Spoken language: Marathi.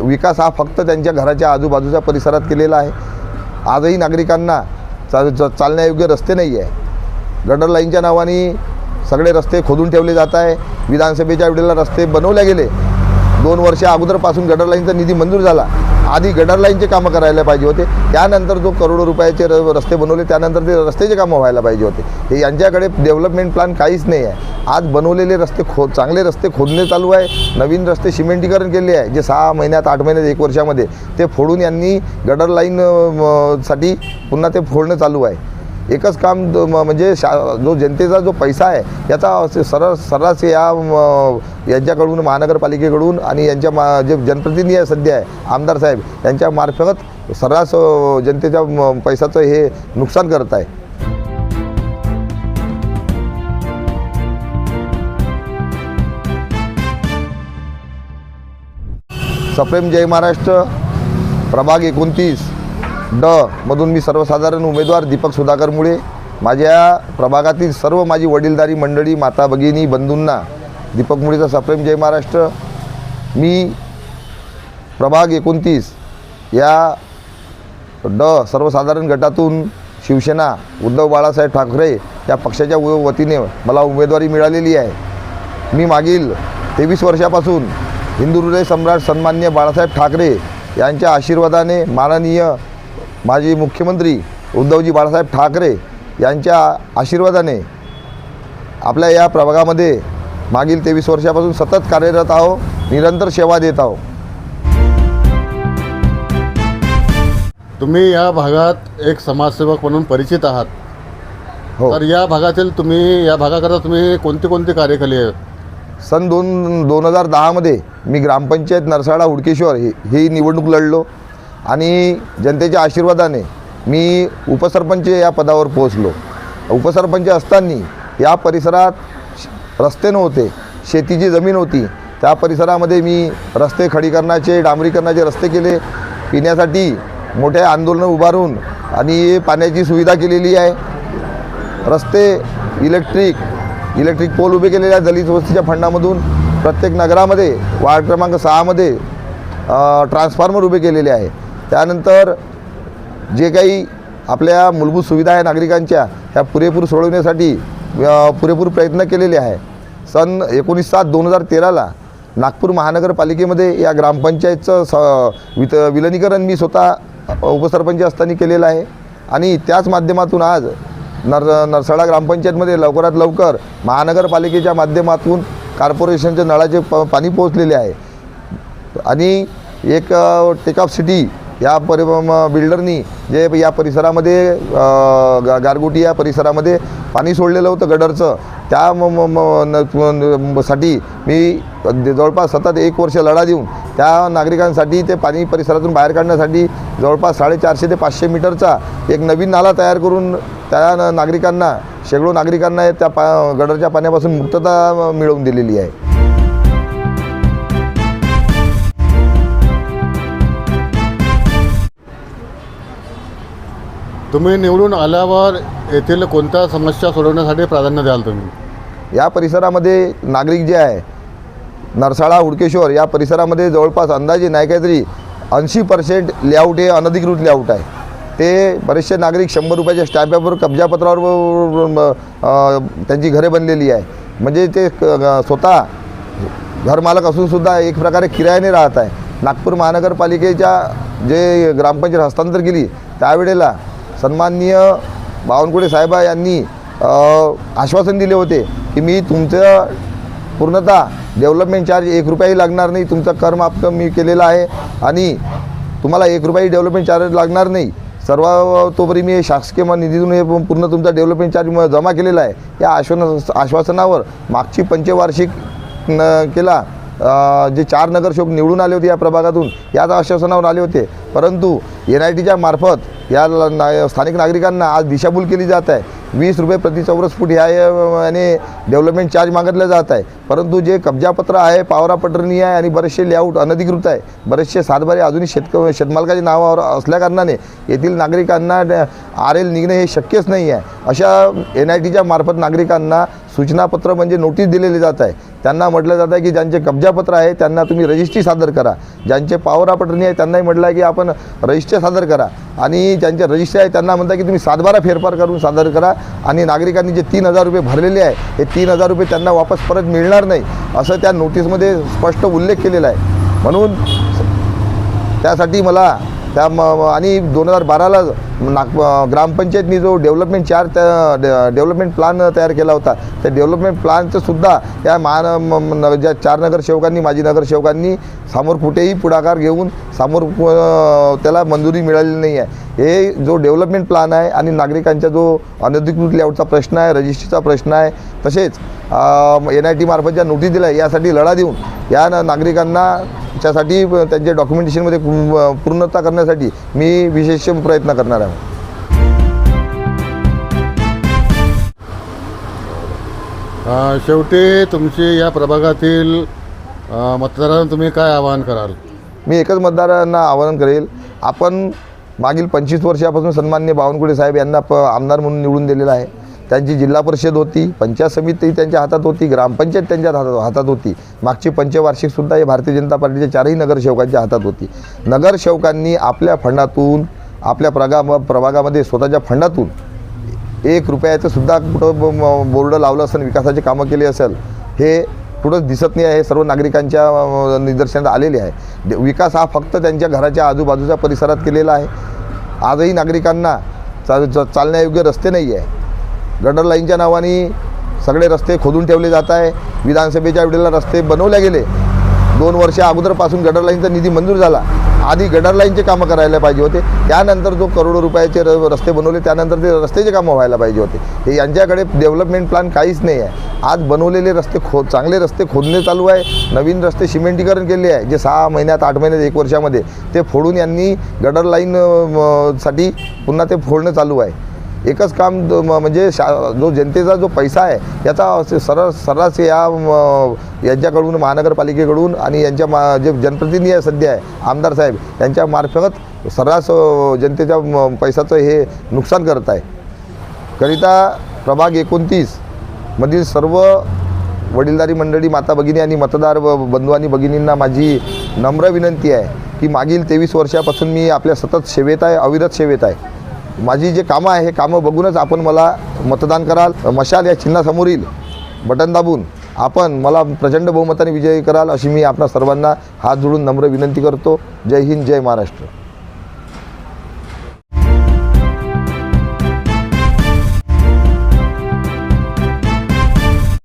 विकास हा फक्त त्यांच्या घराच्या आजूबाजूच्या परिसरात केलेला आहे। आजही नागरिकांना चालण्यायोग्य रस्ते नाही आहे। गटर लाईनच्या नावाने सगळे रस्ते खोदून ठेवले जात आहे। विधानसभेच्या वेळेला रस्ते बनवले गेले, 2 वर्ष अगोदरपासून गटर लाईनचा निधी मंजूर झाला। आधी गटर लाईनचे कामं करायला पाहिजे होते, त्यानंतर जो करोडो रुपयाचे रस्ते बनवले त्यानंतर ते रस्त्याचे कामं व्हायला पाहिजे होते। हे यांच्याकडे डेव्हलपमेंट प्लॅन काहीच नाही आहे। आज बनवलेले रस्ते चांगले रस्ते खोदणे चालू आहे, नवीन रस्ते सिमेंटीकरण केले आहे, जे 6 महिन्यात 8 महिन्यात 1 वर्षामध्ये ते फोडून यांनी गटर लाईन साठी पुन्हा ते फोडणं चालू आहे। एकच काम म्हणजे जो जनतेचा जो पैसा आहे याचा सर्रास यांच्याकडून महानगरपालिकेकडून आणि यांच्या जे जनप्रतिनिधी आहे सध्या आहे आमदार साहेब यांच्या मार्फत सर्रास जनतेच्या पैशाचं हे नुकसान करत आहे। सप्रेम जय महाराष्ट्र प्रभाग 29 ड मधून मी सर्वसाधारण उमेदवार दीपक सुधाकर मुळे माझ्या प्रभागातील सर्व माझी वडीलधारी मंडळी माता भगिनी बंधूंना दीपक मुळेचा सप्रेम जय महाराष्ट्र। मी प्रभाग 29 या ड सर्वसाधारण गटातून शिवसेना उद्धव बाळासाहेब ठाकरे या पक्षाच्या वतीने मला उमेदवारी मिळालेली आहे। मी मागील 23 वर्षापासून हिंदू हृदय सम्राट सन्माननीय बाळासाहेब ठाकरे यांच्या आशीर्वादाने माननीय माजी मुख्यमंत्री उद्धवजी बाळासाहेब ठाकरे यांच्या आशीर्वादाने आपल्या या प्रभागामध्ये मागील 23 वर्षापासून सतत कार्यरत आहो, निरंतर सेवा देत आहो। तुम्ही या भागात एक समाजसेवक म्हणून परिचित आहात। हो, तर या भागाकरता तुम्ही कोणते कार्य केले आहेत? सन 2010 मध्ये मी ग्रामपंचायत नरसाळा हुडकेश्वर ही निवडणूक लढलो आणि जनतेच्या आशीर्वादाने मी उपसरपंच या पदावर पोहोचलो। उपसरपंच असताना या परिसरात रस्ते नव्हते, शेतीची जमीन होती। त्या परिसरामध्ये मी रस्ते खडीकरणाचे डांबरीकरणाचे रस्ते केले, पिण्यासाठी मोठे आंदोलन उभारून आणि पाण्याची सुविधा केलेली आहे। रस्ते इलेक्ट्रिक पोल उभे केलेले आहेत दलित वस्तीच्या फंडामधून। प्रत्येक नगरामध्ये वार्ड क्रमांक 6 मध्ये ट्रान्सफॉर्मर उभे केलेले आहे। त्यानंतर जे काही आपल्या मूलभूत सुविधा आहे नागरिकांच्या ह्या पुरेपूर सोडवण्यासाठी पुरेपूर प्रयत्न केलेले आहे। सन 19/7/2013ला नागपूर महानगरपालिकेमध्ये या ग्रामपंचायतचं विलिनीकरण मी स्वतः उपसरपंच असताना केलेलं आहे आणि त्याच माध्यमातून आज नरसाळा ग्रामपंचायतमध्ये लवकरात लवकर महानगरपालिकेच्या माध्यमातून कॉर्पोरेशनच्या नळाचे पाणी पोहोचलेले आहे आणि एक टेकऑफ सिटी या बिल्डरनी जे या परिसरामध्ये गारगोटी या परिसरामध्ये पाणी सोडलेलं होतं गडरचं, त्या साठी मी जवळपास सतत 1 वर्ष लढा देऊन त्या नागरिकांसाठी ते पाणी परिसरातून बाहेर काढण्यासाठी जवळपास 450 ते 500 मीटरचा एक नवीन नाला तयार करून त्या नागरिकांना शेकडो नागरिकांना त्या गडरच्या पाण्यापासून मुक्तता मिळवून दिलेली आहे। तुम्ही निवडून आल्यावर येथील कोणत्या समस्या सोडवण्यासाठी प्राधान्य द्याल तुम्ही? या परिसरामध्ये नागरिक जे आहे नरसाळा हुडकेश्वर या परिसरामध्ये जवळपास अंदाजे नाही काहीतरी 80% लेआउट हे अनधिकृत लेआउट आहे। ते बरेचसे नागरिक 100 रुपयाच्या स्टॅम्पवर कब्जापत्रावर त्यांची घरे बनलेली आहे, म्हणजे ते स्वतः घरमालक असूनसुद्धा एक प्रकारे किरायाने राहत आहे। नागपूर महानगरपालिकेच्या जे ग्रामपंचायत हस्तांतर केली त्यावेळेला सन्माननीय बावनकुळे साहेब यांनी आश्वासन दिले होते की मी तुमचं पूर्णतः डेव्हलपमेंट चार्ज 1 रुपयाही लागणार नाही, तुमचा कर माफ मी केलेला आहे आणि तुम्हाला 1 रुपयाही डेव्हलपमेंट चार्ज लागणार नाही। तोपरी मी शासकीय निधीतून हे पूर्ण तुमचा डेव्हलपमेंट चार्ज जमा केलेला आहे। या आश्वासनावर मागची पंचवार्षिक केला जे 4 नगरसेवक निवडून आले होते या प्रभागातून याच आश्वासनावर आले होते, परंतु NITच्या मार्फत या स्थानिक नागरिकांना आज दिशाभूल केली जात आहे। 20 रुपये प्रति चौरस फूट याने डेव्हलपमेंट चार्ज मागितला जात आहे, परंतु जे कब्जापत्र आहे पावरा पटरणी आहे आणि बरेचसे लेआउट अनधिकृत आहे, बरेचसे सातबारे अजूनही शेतमालकाच्या नावावर असल्याकारणाने येथील नागरिकांना RL निघणे हे शक्यच नाही आहे। अशा NITच्या मार्फत नागरिकांना सूचनापत्र म्हणजे नोटीस दिलेली जात आहे. त्यांना म्हटलं जात आहे की ज्यांचे कब्जापत्र आहे त्यांना तुम्ही रजिस्ट्री सादर करा. ज्यांचे पॉवर ऑफ अटर्नी आहे त्यांनाही म्हटलं आहे की आपण रजिस्ट्री सादर करा. आणि ज्यांचे रजिस्ट्री आहे त्यांना म्हणता की तुम्ही 7-12 फेरफार करून सादर करा. आणि नागरिकांनी जे 3,000 रुपये भरलेले आहे हे 3,000 रुपये त्यांना वापस परत मिळणार नाही असं त्या नोटीसमध्ये स्पष्ट उल्लेख केलेला आहे. म्हणून त्यासाठी मला आणि 2012ला ग्रामपंचायतनी जो डेव्हलपमेंट डेव्हलपमेंट प्लॅन तयार केला होता त्या डेव्हलपमेंट प्लॅनचं सुद्धा या ज्या 4 नगरसेवकांनी माजी नगरसेवकांनी समोर कुठेही पुढाकार घेऊन समोर त्याला मंजुरी मिळालेली नाही आहे. हे जो डेव्हलपमेंट प्लॅन आहे आणि नागरिकांचा जो अनधिकृत लेआउटचा प्रश्न आहे, रजिस्ट्रीचा प्रश्न आहे, तसेच NIT मार्फत ज्या नोटीस दिल्या यासाठी लढा देऊन या नागरिकांना त्यासाठी त्यांच्या डॉक्युमेंटेशनमध्ये पूर्णता करण्यासाठी मी विशेष प्रयत्न करणार आहे. शेवटी तुमची या प्रभागातील मतदारांना तुम्ही काय आवाहन कराल? मी एकच मतदारांना आवाहन करेल, आपण मागील 25 वर्षापासून सन्माननीय बावनकुळे साहेब यांना आमदार म्हणून निवडून दिलेला आहे. त्यांची जिल्हा परिषद होती, पंचायत समिती त्यांच्या हातात होती, ग्रामपंचायत त्यांच्या हातात होती. मागची पंचवार्षिकसुद्धा हे भारतीय जनता पार्टीच्या 4ही नगरसेवकांच्या हातात होती. नगरसेवकांनी आपल्या फंडातून आपल्या प्रभागामध्ये स्वतःच्या फंडातून 1 रुपयाचं सुद्धा कुठं बोर्ड लावलं असेल, विकासाचे कामं केले असेल, हे कुठंच दिसत नाही आहे. सर्व नागरिकांच्या निदर्शनात आलेले आहे. विकास हा फक्त त्यांच्या घराच्या आजूबाजूच्या परिसरात केलेला आहे. आजही नागरिकांना चालण्यायोग्य रस्ते नाही आहे. गटर लाईनच्या नावाने सगळे रस्ते खोदून ठेवले जात आहे. विधानसभेच्या वेळेला रस्ते बनवले गेले. 2 वर्ष अगोदरपासून गटर लाईनचा निधी मंजूर झाला. आधी गटर लाईनचे कामं करायला पाहिजे होते. त्यानंतर जो करोडो रुपयाचे रस्ते बनवले त्यानंतर ते रस्त्याचे कामं व्हायला पाहिजे होते. हे यांच्याकडे डेव्हलपमेंट प्लॅन काहीच नाही आहे. आज बनवलेले रस्ते चांगले रस्ते खोदणे चालू आहे. नवीन रस्ते सिमेंटीकरण केले आहे जे 6 महिन्यात 8 महिन्यात 1 वर्षामध्ये ते फोडून यांनी गटर लाईन साठी पुन्हा ते फोडणं चालू आहे. एकच काम म्हणजे जो जनतेचा जो पैसा आहे याचा सर्रास यांच्याकडून महानगरपालिकेकडून आणि यांच्या जे जनप्रतिनिधी आहे सध्या आहे आमदार साहेब यांच्या मार्फत सर्रास जनतेच्या पैशाचं हे नुकसान करत आहे. करिता प्रभाग 29 मधील सर्व वडीलधारी मंडळी, माता भगिनी आणि मतदार बंधू आणि भगिनींना माझी नम्र विनंती आहे की मागील 23 वर्षापासून मी आपल्या सतत सेवेत आहे, अविरत सेवेत आहे. माझी जे कामं आहे हे कामं बघूनच आपण मला मतदान कराल. मशाल या चिन्हासमोरील बटन दाबून आपण मला प्रचंड बहुमताने विजयी कराल अशी मी आपणा सर्वांना हात जोडून नम्र विनंती करतो. जय हिंद, जय महाराष्ट्र.